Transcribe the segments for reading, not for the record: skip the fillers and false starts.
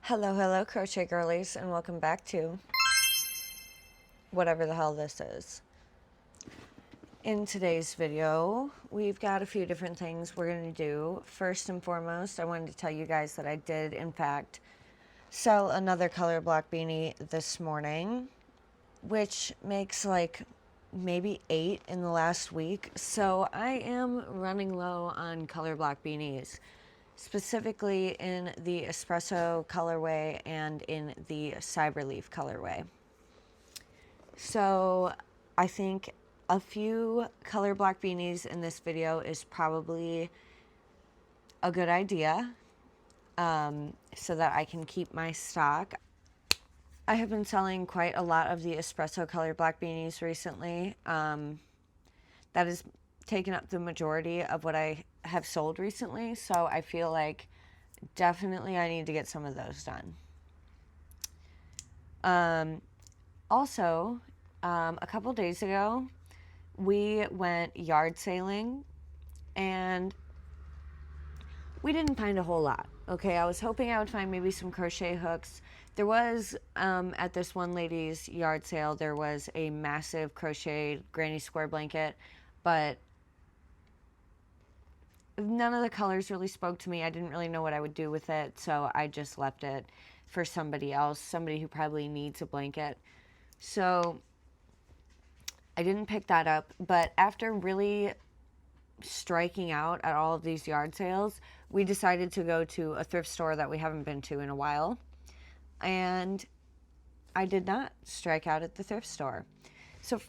Hello, crochet girlies, and welcome back to whatever the hell this is. In today's video, we've got a few different things we're going to do. First and foremost, I wanted to tell you guys that I did, in fact, sell another color block beanie this morning, which makes like maybe 8 in the last week. So I am running low on color block beanies, specifically in the espresso colorway and in the cyberleaf colorway. So I think a few color block beanies in this video is probably a good idea, so that I can keep my stock. I have been selling quite a lot of the espresso color block beanies recently. That has taken up the majority of what I have sold recently, so I feel like definitely I need to get some of those done. Also, a couple days ago, we went yard sailing, and we didn't find a whole lot. Okay, I was hoping I would find maybe some crochet hooks. There was, at this one lady's yard sale, there was a massive crochet granny square blanket, but none of the colors really spoke to me. I didn't really know what I would do with it, so I just left it for somebody else, somebody who probably needs a blanket. So I didn't pick that up, but after really striking out at all of these yard sales, we decided to go to a thrift store that we haven't been to in a while, and I did not strike out at the thrift store. So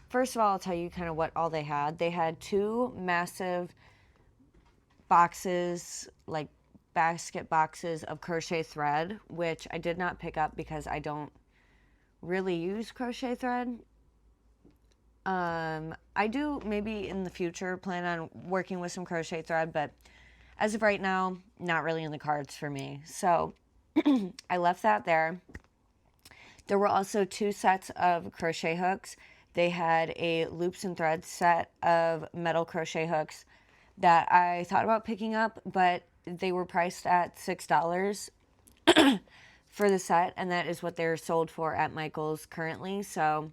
first of all, I'll tell you kind of what all they had. They had 2 massive boxes, like basket boxes of crochet thread, which I did not pick up because I don't really use crochet thread. I do maybe in the future plan on working with some crochet thread, but as of right now, not really in the cards for me. So I left that there. There were also 2 sets of crochet hooks. They had a loops and threads set of metal crochet hooks that I thought about picking up, but they were priced at $6 for the set, and that is what they're sold for at Michael's currently. So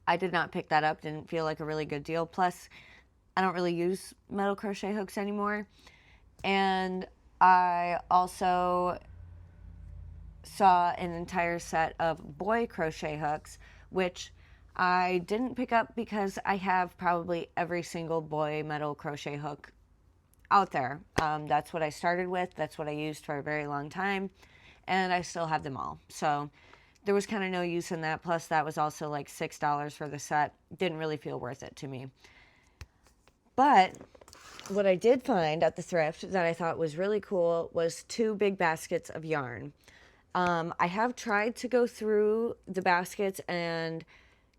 I did not pick that up. Didn't feel like a really good deal. Plus, I don't really use metal crochet hooks anymore. And I also saw an entire set of boy crochet hooks, which I didn't pick up because I have probably every single boy metal crochet hook out there. That's what I started with. That's what I used for a very long time, and I still have them all. So there was kind of no use in that. Plus, that was also like $6 for the set. Didn't really feel worth it to me. But what I did find at the thrift that I thought was really cool was 2 big baskets of yarn. I have tried to go through the baskets and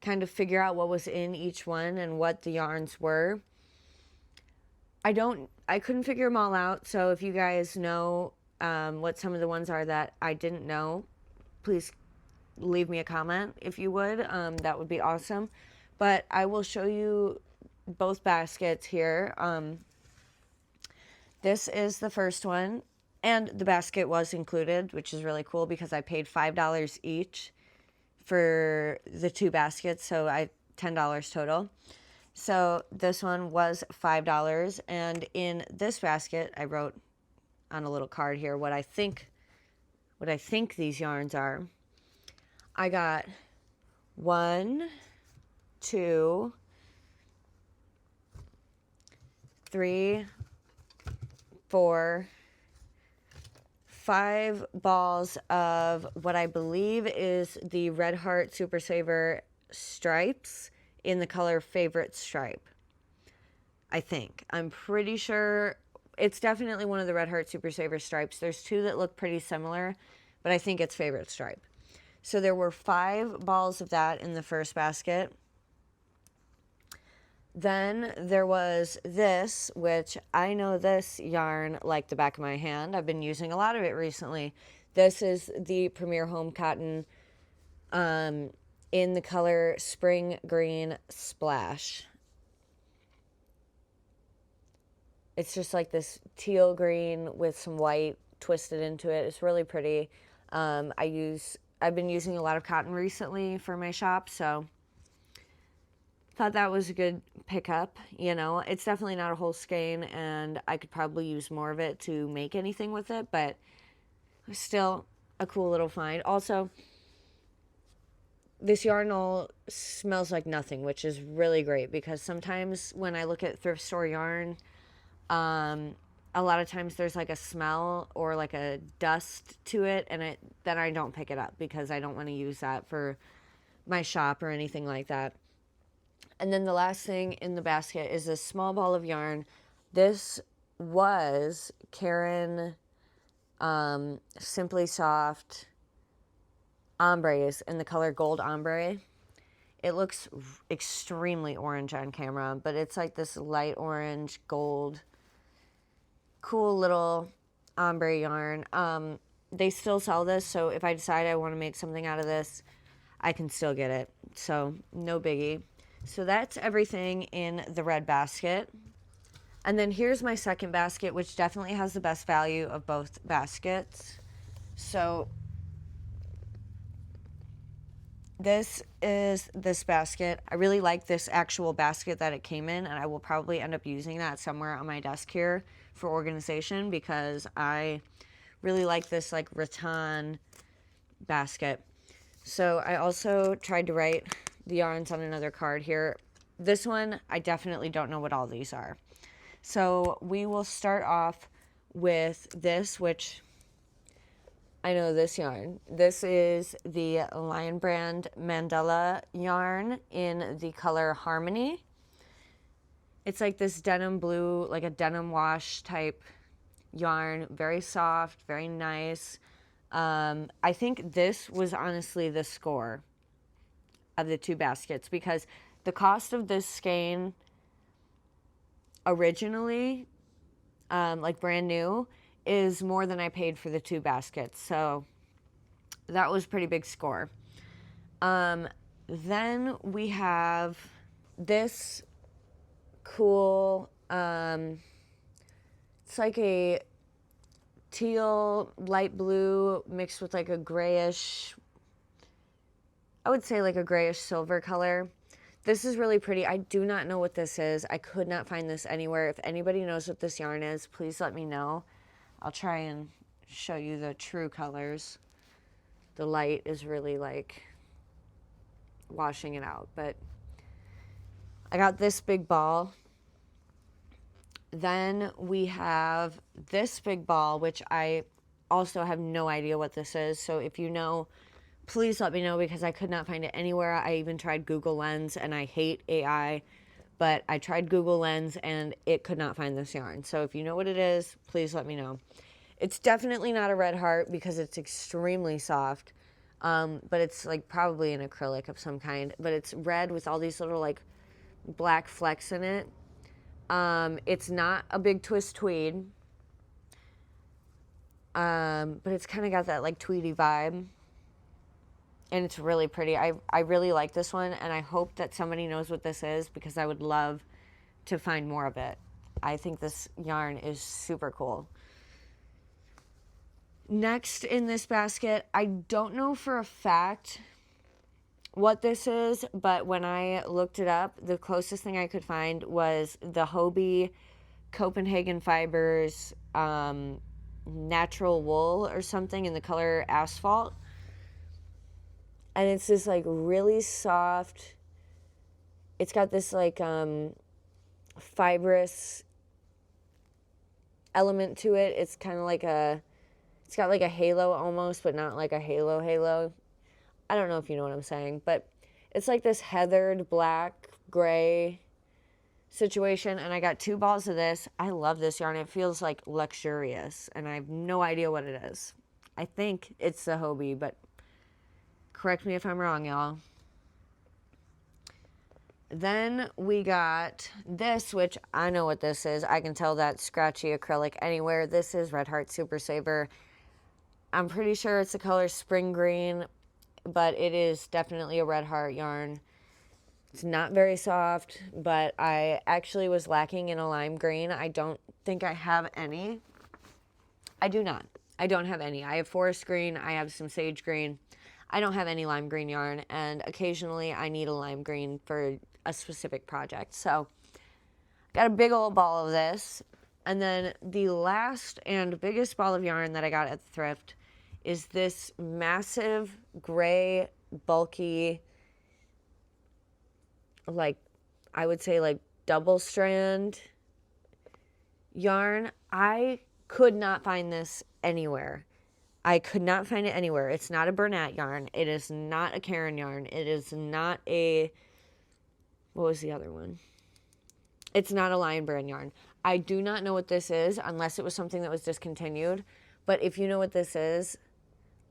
kind of figure out what was in each one and what the yarns were. I couldn't figure them all out, so if you guys know what some of the ones are that I didn't know, please leave me a comment if you would. That would be awesome. But I will show you both baskets here. This is the first one, and the basket was included, which is really cool because I paid $5 each for the 2 baskets, so $10 total. So this one was $5, and in this basket, I wrote on a little card here what I think these yarns are. I got 1, 2, 3, 4, 5 balls of what I believe is the Red Heart Super Saver stripes in the color Favorite Stripe. I think. I'm pretty sure it's definitely one of the Red Heart Super Saver stripes. There's 2 that look pretty similar, but I think it's Favorite Stripe. So there were 5 balls of that in the first basket. Then there was this, which I know this yarn like the back of my hand. I've been using a lot of it recently. This is the Premier Home Cotton in the color Spring Green Splash. It's just like this teal green with some white twisted into it. It's really pretty. I've been using a lot of cotton recently for my shop, so thought that was a good pickup. You know, it's definitely not a whole skein, and I could probably use more of it to make anything with it, but still a cool little find. Also, this yarn all smells like nothing, which is really great, because sometimes when I look at thrift store yarn, a lot of times there's like a smell or like a dust to it, and then I don't pick it up because I don't want to use that for my shop or anything like that. And then the last thing in the basket is this small ball of yarn. This was Karen Simply Soft ombres in the color Gold Ombre. It looks extremely orange on camera, but it's like this light orange gold, cool little ombre yarn. They still sell this, so if I decide I want to make something out of this, I can still get it. So no biggie. So that's everything in the red basket. And then here's my second basket, which definitely has the best value of both baskets. So this is this basket. I really like this actual basket that it came in, and I will probably end up using that somewhere on my desk here for organization, because I really like this like rattan basket. So I also tried to write the yarns on another card here. This one, I definitely don't know what all these are. So we will start off with this, which I know this yarn. This is the Lion Brand Mandela yarn in the color Harmony. It's like this denim blue, like a denim wash type yarn. Very soft, very nice. I think this was honestly the score of the two baskets, because the cost of this skein originally, like brand new, is more than I paid for the two baskets. So that was a pretty big score. Then we have this cool, it's like a teal, light blue mixed with like a grayish, I would say like a grayish silver color. This is really pretty. I do not know what this is. I could not find this anywhere. If anybody knows what this yarn is, please let me know. I'll try and show you the true colors. The light is really like washing it out, but I got this big ball. Then we have this big ball, which I also have no idea what this is. So if you know, please let me know, because I could not find it anywhere. I even tried Google Lens, and I hate AI, but I tried Google Lens and it could not find this yarn. So if you know what it is, please let me know. It's definitely not a red heart, because it's extremely soft, but it's like probably an acrylic of some kind. But it's red with all these little like black flecks in it. It's not a big twist tweed, but it's kind of got that like tweedy vibe. And it's really pretty. I really like this one, and I hope that somebody knows what this is, because I would love to find more of it. I think this yarn is super cool. Next in this basket, I don't know for a fact what this is, but when I looked it up, the closest thing I could find was the Hobie Copenhagen Fibers natural wool or something in the color Asphalt. And it's this like really soft, it's got this like fibrous element to it. It's kind of like it's got like a halo almost, but not like a halo. I don't know if you know what I'm saying, but it's like this heathered black, gray situation, and I got 2 balls of this. I love this yarn. It feels like luxurious, and I have no idea what it is. I think it's the Hobie, but correct me if I'm wrong, y'all. Then we got this, which I know what this is. I can tell that scratchy acrylic anywhere. This is Red Heart Super Saver. I'm pretty sure it's the color Spring Green, but it is definitely a Red Heart yarn. It's not very soft, but I actually was lacking in a lime green. I don't think I have any. I do not. I don't have any. I have forest green, I have some sage green. I don't have any lime green yarn, and occasionally I need a lime green for a specific project. So got a big old ball of this. And then the last and biggest ball of yarn that I got at the thrift is this massive gray, bulky, like, I would say like double strand yarn. I could not find this anywhere. I could not find it anywhere. It's not a Bernat yarn. It is not a Karen yarn. It is not a, what was the other one? It's not a Lion Brand yarn. I do not know what this is unless it was something that was discontinued. But if you know what this is,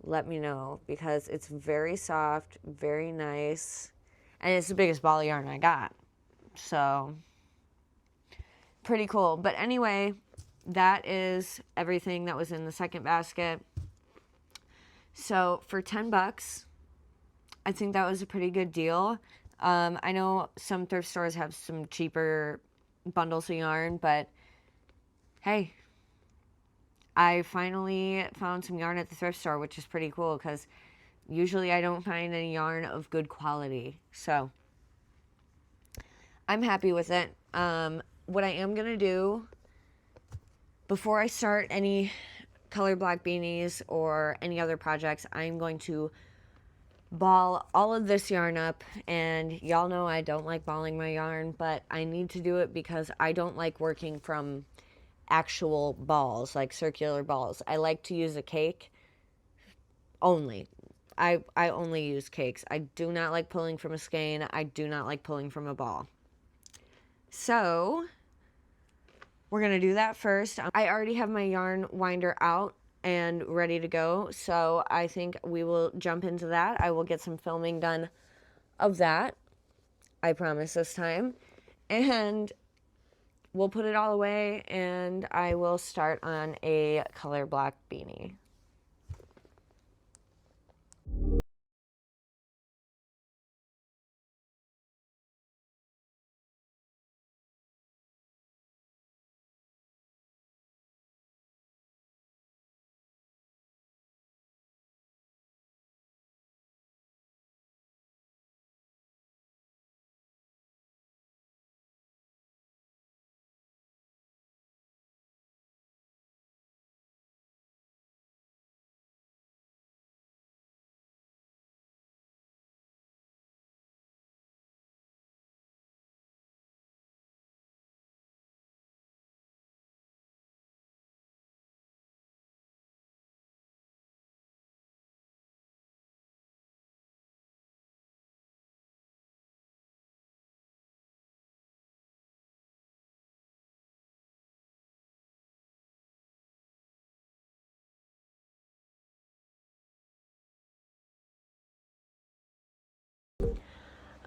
let me know, because it's very soft, very nice, and it's the biggest ball of yarn I got. So pretty cool. But anyway, that is everything that was in the second basket. So for 10 bucks, I think that was a pretty good deal. I know some thrift stores have some cheaper bundles of yarn, but hey, I finally found some yarn at the thrift store, which is pretty cool because usually I don't find any yarn of good quality. So I'm happy with it. What I am going to do before I start any color block beanies or any other projects, I'm going to ball all of this yarn up. And y'all know I don't like balling my yarn, but I need to do it because I don't like working from actual balls, like circular balls. I like to use a cake only. I only use cakes. I do not like pulling from a skein. I do not like pulling from a ball. So we're going to do that first. I already have my yarn winder out and ready to go, so I think we will jump into that. I will get some filming done of that, I promise this time, and we'll put it all away, and I will start on a color block beanie.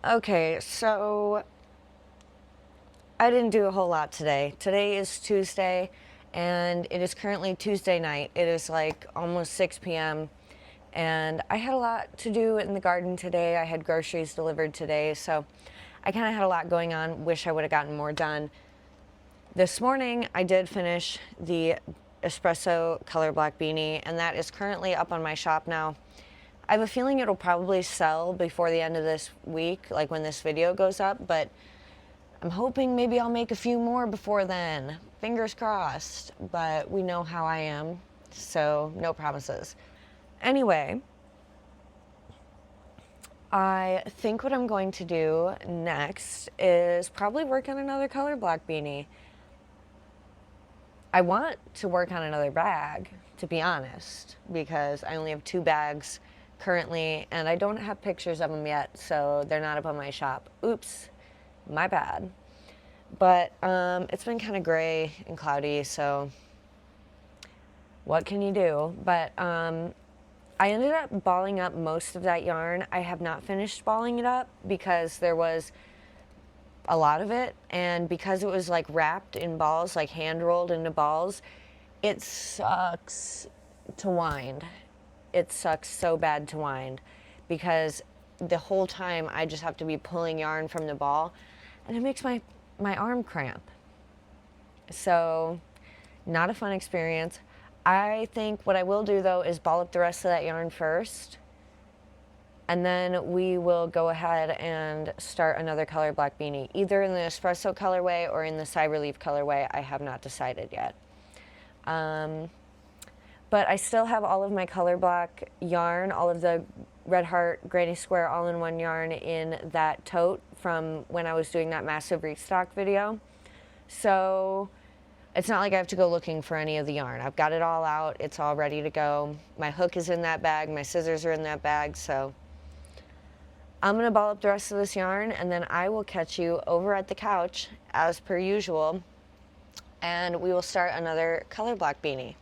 Okay, so I didn't do a whole lot today. Today is Tuesday, and it is currently Tuesday night. It is like almost 6 p.m., and I had a lot to do in the garden today. I had groceries delivered today, so I kind of had a lot going on. Wish I would have gotten more done. This morning, I did finish the espresso color block beanie, and that is currently up on my shop now. I have a feeling it'll probably sell before the end of this week, like when this video goes up, but I'm hoping maybe I'll make a few more before then. Fingers crossed, but we know how I am, so no promises. Anyway, I think what I'm going to do next is probably work on another color block beanie. I want to work on another bag, to be honest, because I only have 2 bags currently, and I don't have pictures of them yet, so they're not up on my shop. Oops, my bad. But it's been kind of gray and cloudy, so what can you do? But I ended up balling up most of that yarn. I have not finished balling it up because there was a lot of it, and because it was like wrapped in balls, like hand rolled into balls, it sucks to wind. It sucks so bad to wind because the whole time I just have to be pulling yarn from the ball, and it makes my arm cramp. So not a fun experience. I think what I will do though is ball up the rest of that yarn first, and then we will go ahead and start another color block beanie, either in the espresso colorway or in the cyberleaf colorway. I have not decided yet. But I still have all of my color block yarn, all of the Red Heart Granny Square all-in-one yarn in that tote from when I was doing that massive restock video. So it's not like I have to go looking for any of the yarn. I've got it all out. It's all ready to go. My hook is in that bag. My scissors are in that bag. So I'm going to ball up the rest of this yarn, and then I will catch you over at the couch as per usual, and we will start another color block beanie.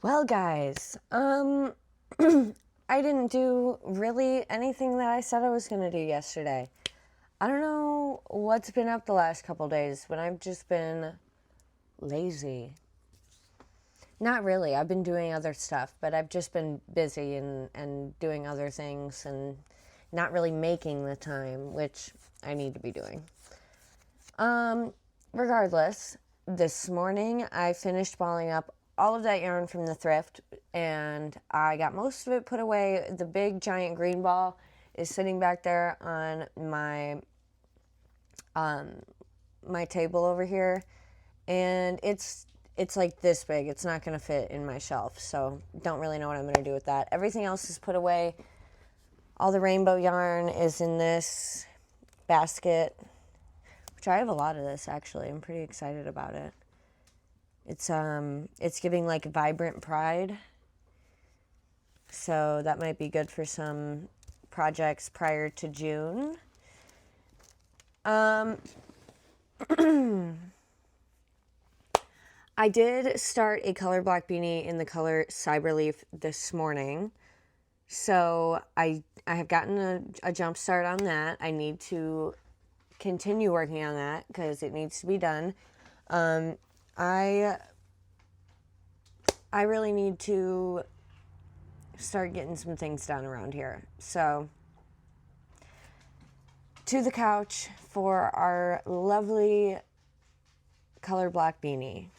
Well, guys, I didn't do really anything that I said I was going to do yesterday. I don't know what's been up the last couple days, but I've just been lazy. Not really. I've been doing other stuff, but I've just been busy and doing other things and not really making the time, which I need to be doing. Regardless, this morning I finished balling up all of that yarn from the thrift, and I got most of it put away. The big giant green ball is sitting back there on my my table over here, and it's like this big. It's not going to fit in my shelf, so don't really know what I'm going to do with that. Everything else is put away. All the rainbow yarn is in this basket, which I have a lot of this actually. I'm pretty excited about it. It's giving like vibrant pride, so that might be good for some projects prior to June. I did start a color block beanie in the color Cyberleaf this morning, so I have gotten a jump start on that. I need to continue working on that because it needs to be done. I really need to start getting some things done around here. So, to the couch for our lovely color block beanie.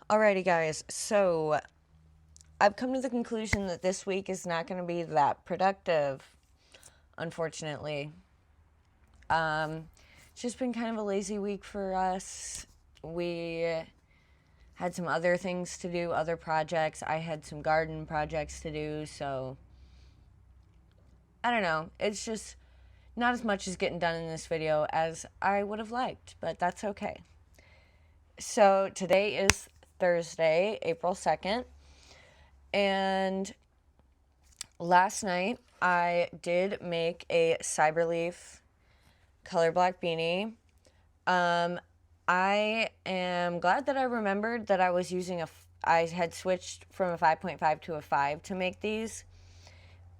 Alrighty guys, so I've come to the conclusion that this week is not going to be that productive, unfortunately. It's just been kind of a lazy week for us. We had some other things to do, other projects. I had some garden projects to do, so I don't know. It's just not as much as getting done in this video as I would have liked, but that's okay. So today is Thursday, April 2nd, and last night I did make a Cyberleaf color block beanie. I am glad that I remembered that I was using I had switched from a 5.5 to a 5 to make these,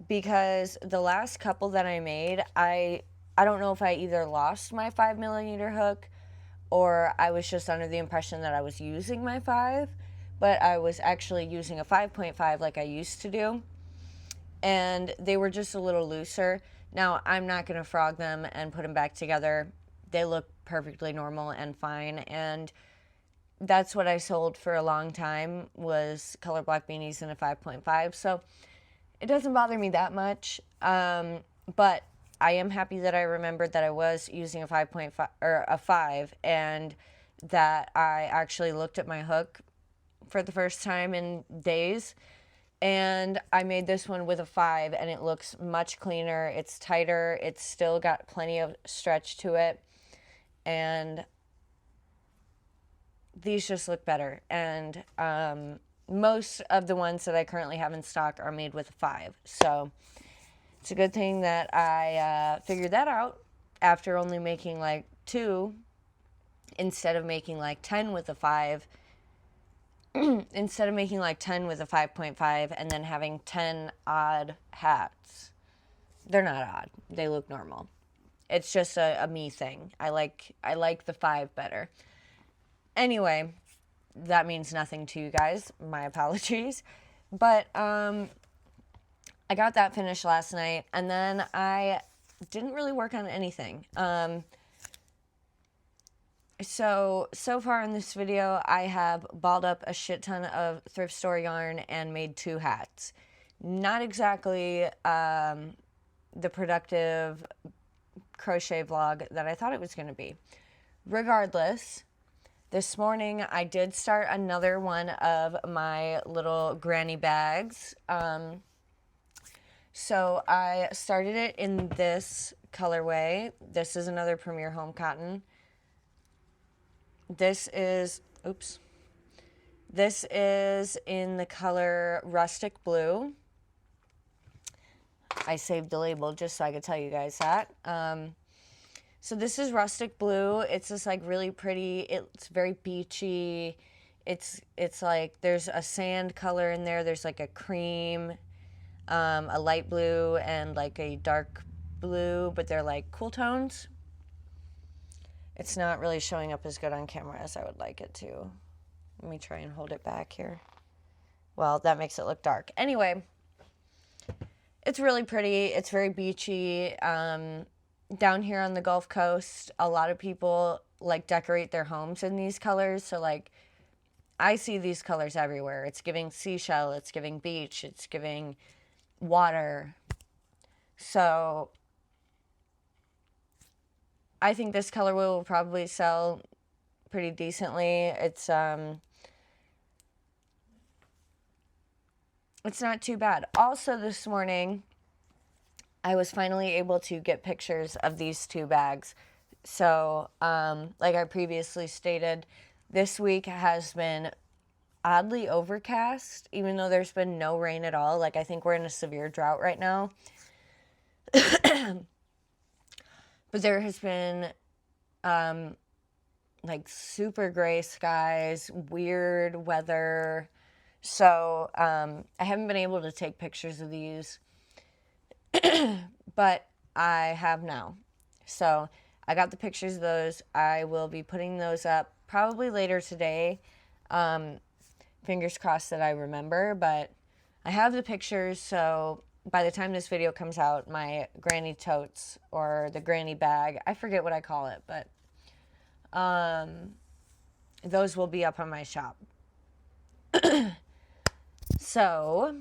because the last couple that I made, I I don't know if I either lost my 5mm hook or I was just under the impression that I was using my 5, but I was actually using a 5.5 like I used to do. And they were just a little looser. Now, I'm not going to frog them and put them back together. They look perfectly normal and fine. And that's what I sold for a long time, was colorblock beanies in a 5.5. So it doesn't bother me that much. But I am happy that I remembered that I was using a 5.5 or a 5, and that I actually looked at my hook for the first time in days. And I made this one with a 5, and it looks much cleaner. It's tighter. It's still got plenty of stretch to it. And these just look better. And most of the ones that I currently have in stock are made with a 5. So it's a good thing that I figured that out after only making like 2 instead of making like 10 with a 5. Instead of making like 10 with a 5.5 and then having 10 odd hats. They're not odd. They look normal. It's just a me thing. I like the 5 better. Anyway, that means nothing to you guys. My apologies. But I got that finished last night, and then I didn't really work on anything. So far in this video, I have balled up a shit ton of thrift store yarn and made 2 hats. Not exactly the productive crochet vlog that I thought it was going to be. Regardless, this morning I did start another one of my little granny bags. So I started it in this colorway. This is another Premier Home Cotton. This is in the color Rustic Blue. I saved the label just so I could tell you guys that. So this is Rustic Blue. It's just like really pretty. It's very beachy. It's like there's a sand color in there. There's like a cream, a light blue, and like a dark blue, but they're like cool tones. It's not really showing up as good on camera as I would like it to. Let me try and hold it back here. Well, that makes it look dark. Anyway, it's really pretty. It's very beachy. Down here on the Gulf Coast, a lot of people like decorate their homes in these colors. So like, I see these colors everywhere. It's giving seashell. It's giving beach. It's giving water. So I think this colorway will probably sell pretty decently. It's not too bad. Also this morning, I was finally able to get pictures of these 2 bags. So, like I previously stated, this week has been oddly overcast, even though there's been no rain at all. Like, I think we're in a severe drought right now. But there has been, like, super gray skies, weird weather. So, I haven't been able to take pictures of these. But I have now. So, I got the pictures of those. I will be putting those up probably later today. Fingers crossed that I remember. But I have the pictures, so by the time this video comes out, my granny totes, or the granny bag, I forget what I call it, but those will be up on my shop. So,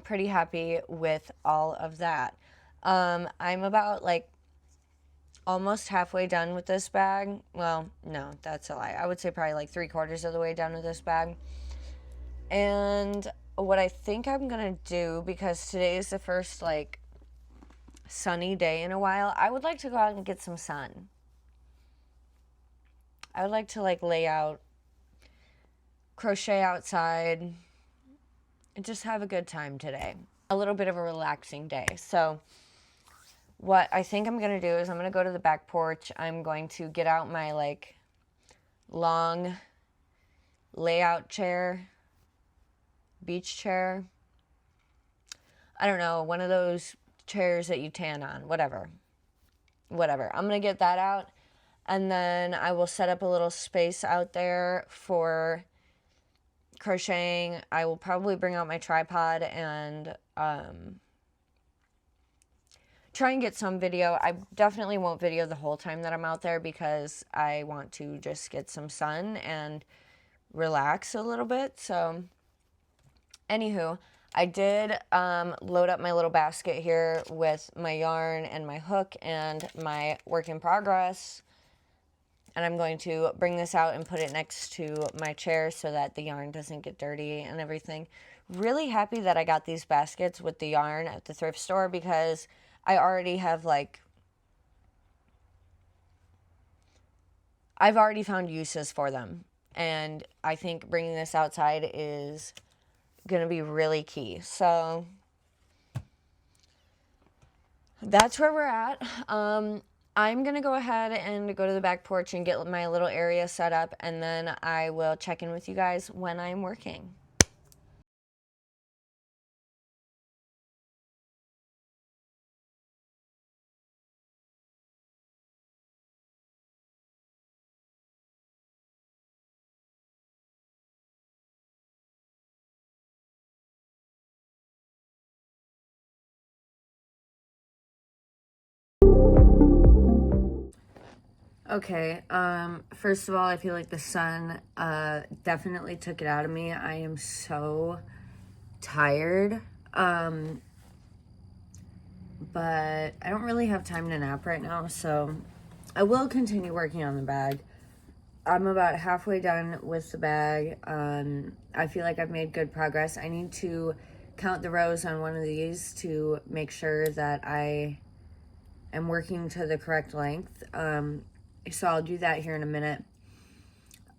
pretty happy with all of that. I'm about like almost halfway done with this bag. Well, no, that's a lie. I would say probably like 3/4 of the way done with this bag. And what I think I'm gonna do, because today is the first like sunny day in a while, I would like to go out and get some sun. I would like to like lay out, crochet outside, and just have a good time today. A little bit of a relaxing day. So what I think I'm gonna do is I'm gonna go to the back porch. I'm going to get out my like long layout chair, beach chair. I don't know, one of those chairs that you tan on, whatever. whatever. I'm going to get that out. And then I will set up a little space out there for crocheting. I will probably bring out my tripod and try and get some video. I definitely won't video the whole time that I'm out there because I want to just get some sun and relax a little bit. So, anywho, I did load up my little basket here with my yarn and my hook and my work in progress. And I'm going to bring this out and put it next to my chair so that the yarn doesn't get dirty and everything. Really happy that I got these baskets with the yarn at the thrift store because I already have, like, I've already found uses for them. And I think bringing this outside is going to be really key. So that's where we're at. I'm going to go ahead and go to the back porch and get my little area set up, and then I will check in with you guys when I'm working. Okay, first of all, I feel like the sun definitely took it out of me. I am so tired, but I don't really have time to nap right now, so I will continue working on the bag. I'm about halfway done with the bag. I feel like I've made good progress. I need to count the rows on one of these to make sure that I am working to the correct length. So I'll do that here in a minute.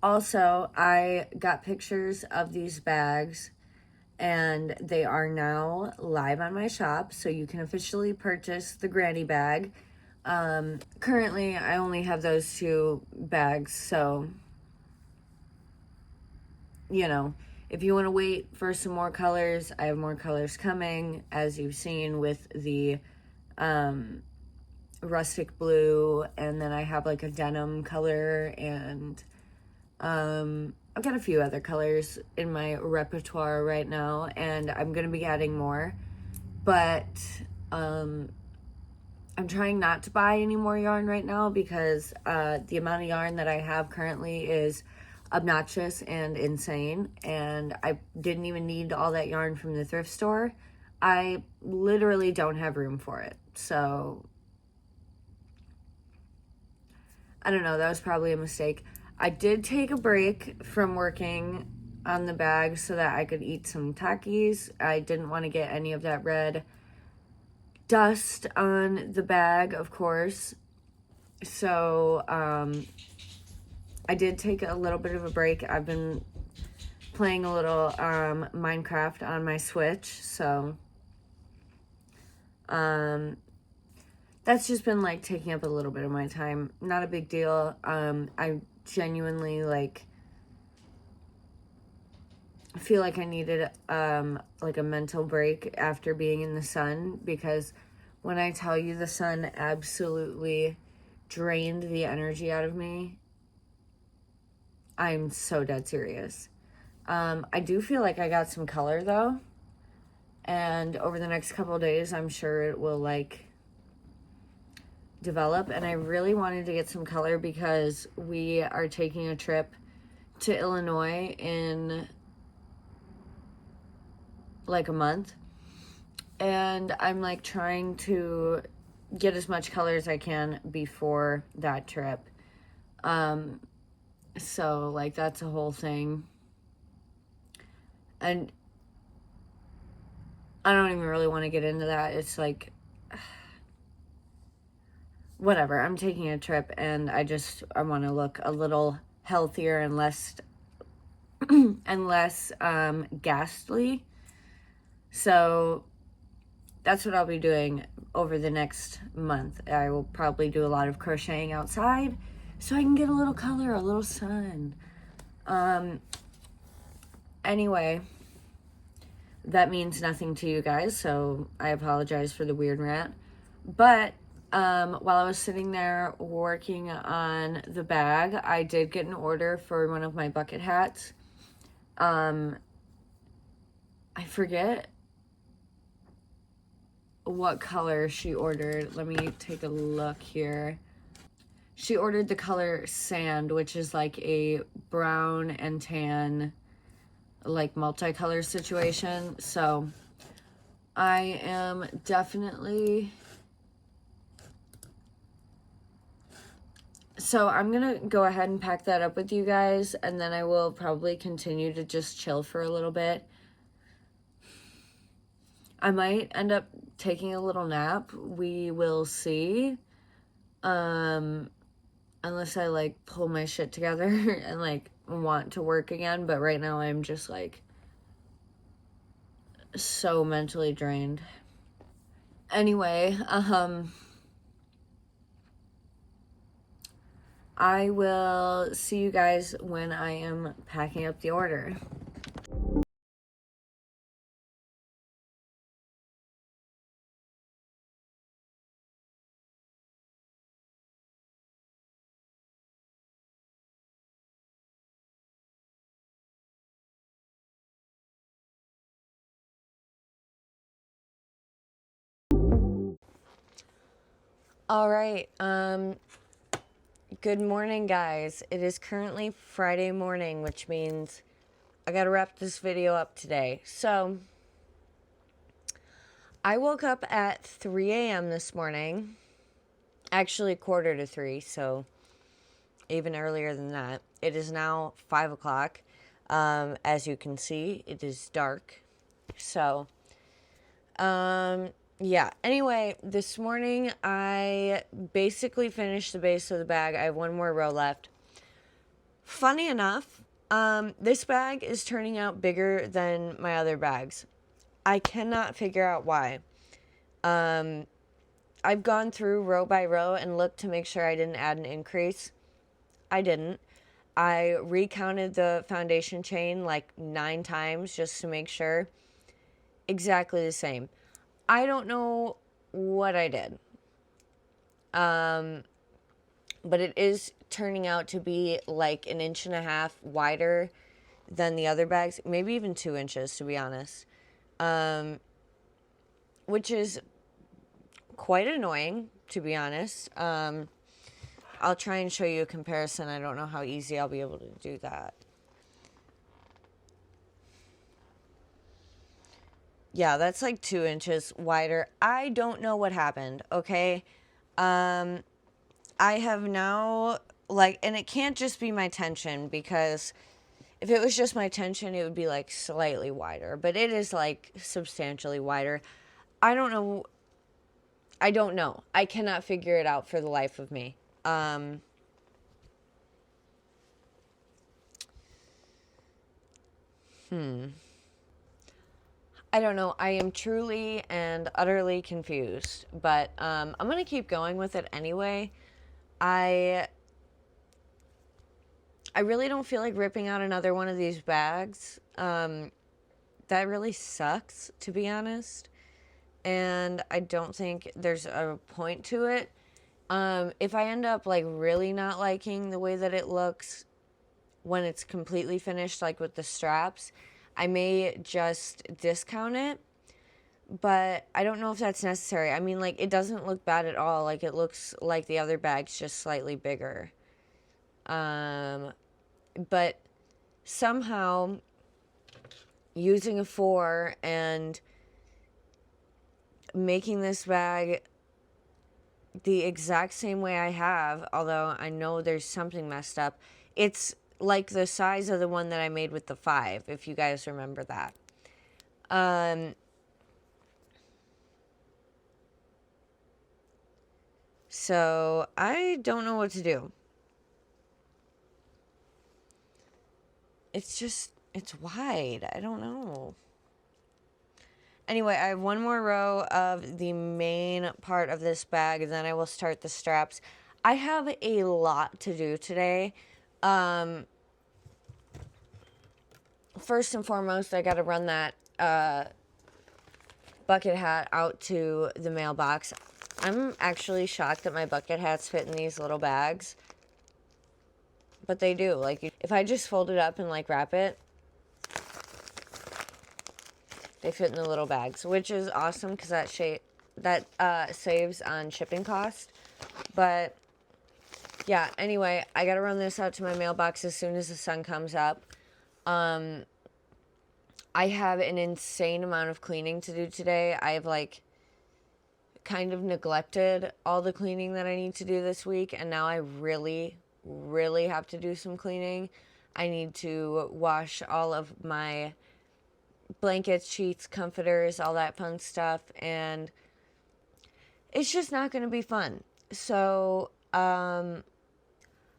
Also, I got pictures of these bags and they are now live on my shop, so you can officially purchase the granny bag. Currently, I only have those 2 bags, so, you know, if you want to wait for some more colors, I have more colors coming, as you've seen with the, rustic blue, and then I have like a denim color, and I've got a few other colors in my repertoire right now, and I'm gonna be adding more, but I'm trying not to buy any more yarn right now because the amount of yarn that I have currently is obnoxious and insane, and I didn't even need all that yarn from the thrift store. I literally don't have room for it, so I don't know, that was probably a mistake. I did take a break from working on the bag so that I could eat some Takis. I didn't want to get any of that red dust on the bag, of course. So, I did take a little bit of a break. I've been playing a little Minecraft on my Switch, so that's just been like taking up a little bit of my time. Not a big deal. I genuinely like feel like I needed like a mental break after being in the sun, because when I tell you the sun absolutely drained the energy out of me, I'm so dead serious. I do feel like I got some color though, and over the next couple of days I'm sure it will like develop, and I really wanted to get some color because we are taking a trip to Illinois in like a month, and I'm like trying to get as much color as I can before that trip. So like that's a whole thing, and I don't even really want to get into that. It's like whatever, I'm taking a trip and I want to look a little healthier and less and less ghastly. So that's what I'll be doing over the next month. I will probably do a lot of crocheting outside so I can get a little color, a little sun. Anyway, that means nothing to you guys, so I apologize for the weird rant. But while I was sitting there working on the bag, I did get an order for one of my bucket hats. I forget what color she ordered. Let me take a look here. She ordered the color sand, which is like a brown and tan, like multicolor situation. So I am definitely... So I'm gonna go ahead and pack that up with you guys, and then I will probably continue to just chill for a little bit. I might end up taking a little nap. We will see. Unless I like pull my shit together and like want to work again, but right now I'm just like so mentally drained. Anyway, I will see you guys when I am packing up the order. All right, good morning, guys. It is currently Friday morning, which means I gotta wrap this video up today. So, I woke up at 3 a.m. this morning. Actually, 2:45, so even earlier than that. It is now 5 o'clock. As you can see, it is dark. So, yeah. Anyway, this morning I basically finished the base of the bag. I have one more row left. Funny enough, this bag is turning out bigger than my other bags. I cannot figure out why. I've gone through row by row and looked to make sure I didn't add an increase. I didn't. I recounted the foundation chain like 9 times just to make sure. Exactly the same. I don't know what I did. But it is turning out to be like 1.5 inches wider than the other bags. Maybe even 2 inches, to be honest. Which is quite annoying, to be honest. I'll try and show you a comparison. I don't know how easy I'll be able to do that. Yeah, that's like 2 inches wider. I don't know what happened, okay? I have now, like, and it can't just be my tension, because if it was just my tension, it would be like slightly wider, but it is like substantially wider. I don't know. I cannot figure it out for the life of me. I don't know. I am truly and utterly confused, but I'm going to keep going with it anyway. I really don't feel like ripping out another one of these bags. That really sucks, to be honest. And I don't think there's a point to it. If I end up like really not liking the way that it looks when it's completely finished, like with the straps, I may just discount it, but I don't know if that's necessary. I mean, like, it doesn't look bad at all. Like, it looks like the other bag's just slightly bigger. But somehow using a 4 and making this bag the exact same way I have, although I know there's something messed up, it's like the size of the one that I made with the 5, if you guys remember that. So I don't know what to do. It's just, it's wide. I don't know. Anyway, I have one more row of the main part of this bag, and then I will start the straps. I have a lot to do today. First and foremost, I got to run that bucket hat out to the mailbox. I'm actually shocked that my bucket hats fit in these little bags. But they do. Like, if I just fold it up and, like, wrap it, they fit in the little bags, which is awesome because that saves on shipping cost. But, yeah, anyway, I got to run this out to my mailbox as soon as the sun comes up. I have an insane amount of cleaning to do today. I've, like, kind of neglected all the cleaning that I need to do this week, and now I really have to do some cleaning. I need to wash all of my blankets, sheets, comforters, all that fun stuff, and it's just not going to be fun. So,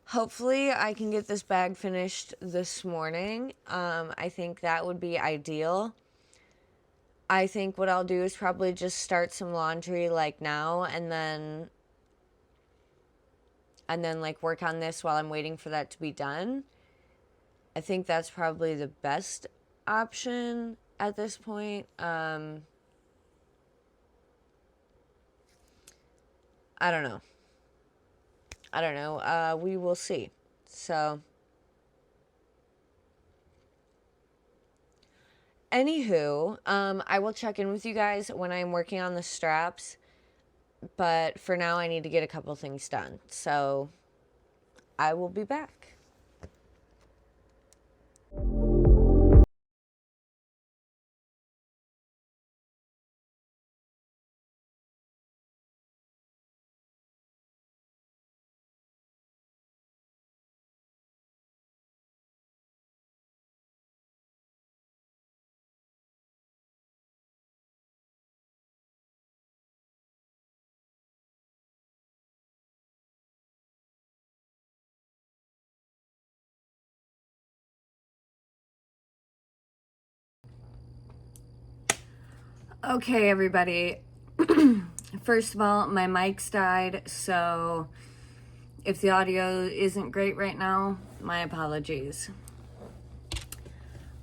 hopefully I can get this bag finished this morning. I think that would be ideal. I think what I'll do is probably just start some laundry like now and then like work on this while I'm waiting for that to be done. I think that's probably the best option at this point. I don't know. We will see. So, anywho, I will check in with you guys when I'm working on the straps. But for now, I need to get a couple things done. So, I will be back. Okay, everybody. First of all, my mic's died, so if the audio isn't great right now, my apologies.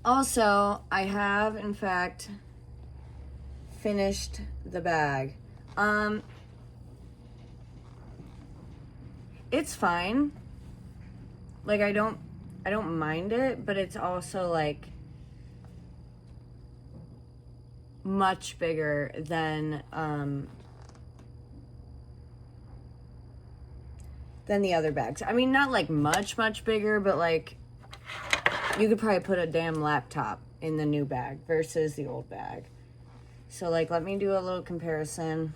Also, I have, in fact, finished the bag. It's fine. Like, I don't mind it, but it's also, like, much bigger than the other bags. I mean, not like much bigger, but like you could probably put a damn laptop in the new bag versus the old bag. So like, let me do a little comparison.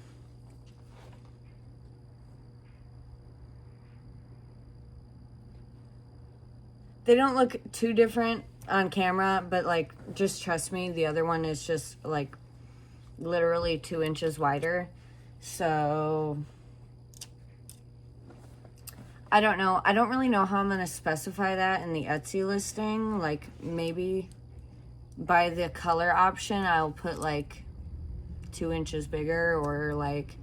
They don't look too different on camera, but like, just trust me, the other one is just like literally 2 inches wider. So I don't know. I don't really know how I'm going to specify that in the Etsy listing. Like, maybe by the color option, I'll put like 2 inches bigger or like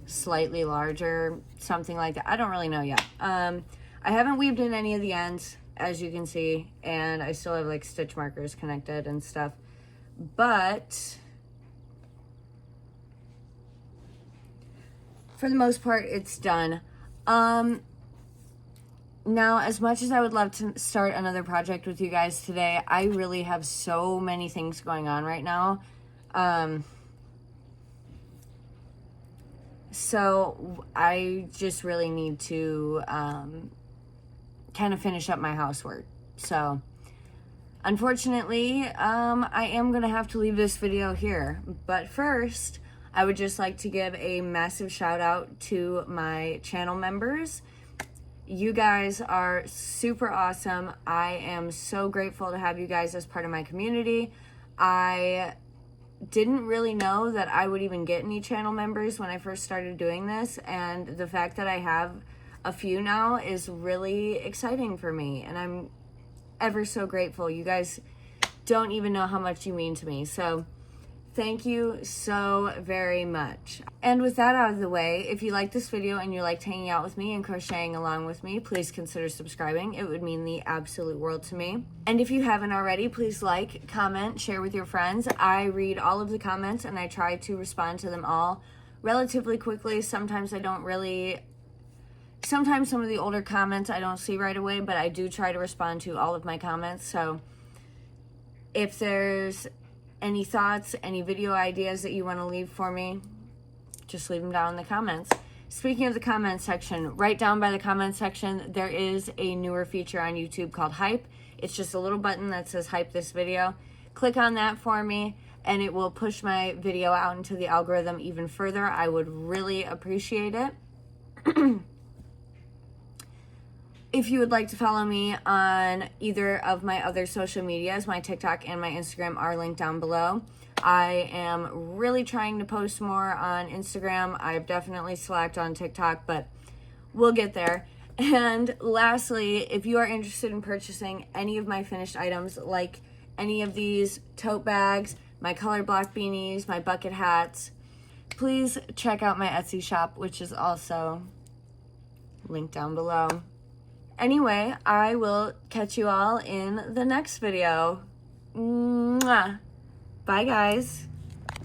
slightly larger, something like that. I don't really know yet. I haven't weaved in any of the ends, as you can see, and I still have like stitch markers connected and stuff. But for the most part, it's done. Now, as much as I would love to start another project with you guys today, I really have so many things going on right now. So I just really need to kind of finish up my housework. So unfortunately, I am going to have to leave this video here. But first, I would just like to give a massive shout out to my channel members. You guys are super awesome. I am so grateful to have you guys as part of my community. I didn't really know that I would even get any channel members when I first started doing this, and the fact that I have a few now is really exciting for me, and I'm ever so grateful. You guys don't even know how much you mean to me. So thank you so very much. And with that out of the way, if you like this video and you liked hanging out with me and crocheting along with me, please consider subscribing. It would mean the absolute world to me. And if you haven't already, please like, comment, share with your friends. I read all of the comments and I try to respond to them all relatively quickly. Sometimes I don't really, sometimes some of the older comments I don't see right away, but I do try to respond to all of my comments. So if there's any thoughts, any video ideas that you want to leave for me, just leave them down in the comments. Speaking of the comment section, right down by the comment section, there is a newer feature on YouTube called Hype. It's just a little button that says hype this video. Click on that for me, and it will push my video out into the algorithm even further. I would really appreciate it. If you would like to follow me on either of my other social medias, my TikTok and my Instagram are linked down below. I am really trying to post more on Instagram. I've definitely slacked on TikTok, but we'll get there. And lastly, if you are interested in purchasing any of my finished items, like any of these tote bags, my color block beanies, my bucket hats, please check out my Etsy shop, which is also linked down below. Anyway, I will catch you all in the next video. Mwah. Bye, guys.